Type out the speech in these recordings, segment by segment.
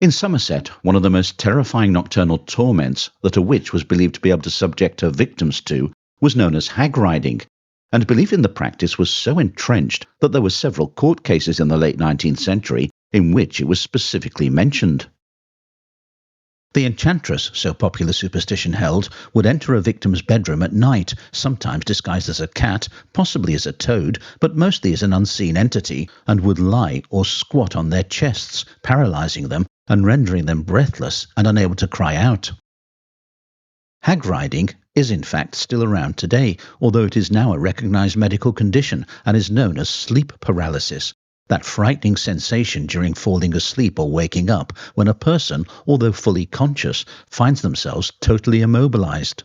In Somerset, one of the most terrifying nocturnal torments that a witch was believed to be able to subject her victims to was known as hag riding, and belief in the practice was so entrenched that there were several court cases in the late 19th century in which it was specifically mentioned. The enchantress, so popular superstition held, would enter a victim's bedroom at night, sometimes disguised as a cat, possibly as a toad, but mostly as an unseen entity, and would lie or squat on their chests, paralysing them and rendering them breathless and unable to cry out. Hag riding is in fact still around today, although it is now a recognised medical condition and is known as sleep paralysis, that frightening sensation during falling asleep or waking up when a person, although fully conscious, finds themselves totally immobilized.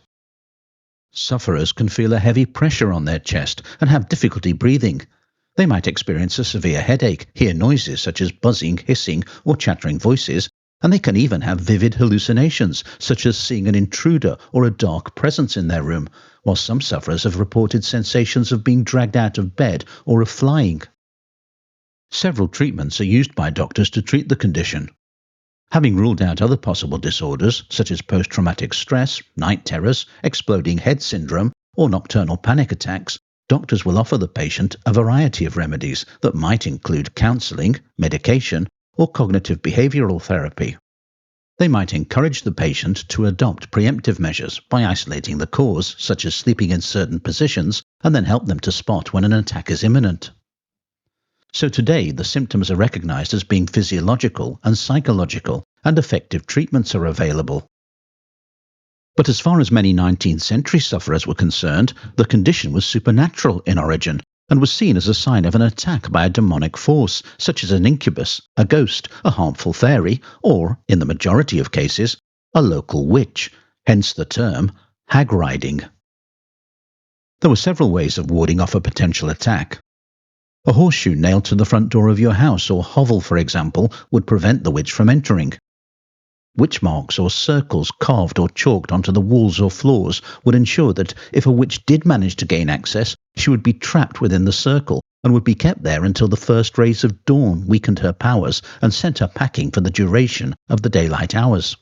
Sufferers can feel a heavy pressure on their chest and have difficulty breathing. They might experience a severe headache, hear noises such as buzzing, hissing, or chattering voices, and they can even have vivid hallucinations, such as seeing an intruder or a dark presence in their room, while some sufferers have reported sensations of being dragged out of bed or of flying. Several treatments are used by doctors to treat the condition. Having ruled out other possible disorders, such as post-traumatic stress, night terrors, exploding head syndrome, or nocturnal panic attacks, doctors will offer the patient a variety of remedies that might include counselling, medication, or cognitive behavioural therapy. They might encourage the patient to adopt preemptive measures by isolating the cause, such as sleeping in certain positions, and then help them to spot when an attack is imminent. So today, the symptoms are recognized as being physiological and psychological, and effective treatments are available. But as far as many 19th century sufferers were concerned, the condition was supernatural in origin, and was seen as a sign of an attack by a demonic force, such as an incubus, a ghost, a harmful fairy, or, in the majority of cases, a local witch, hence the term hag riding. There were several ways of warding off a potential attack. A horseshoe nailed to the front door of your house or hovel, for example, would prevent the witch from entering. Witch marks or circles carved or chalked onto the walls or floors would ensure that if a witch did manage to gain access, she would be trapped within the circle and would be kept there until the first rays of dawn weakened her powers and sent her packing for the duration of the daylight hours.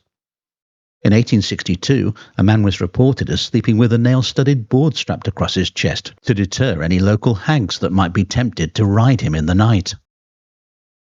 In 1862, a man was reported as sleeping with a nail-studded board strapped across his chest to deter any local hags that might be tempted to ride him in the night.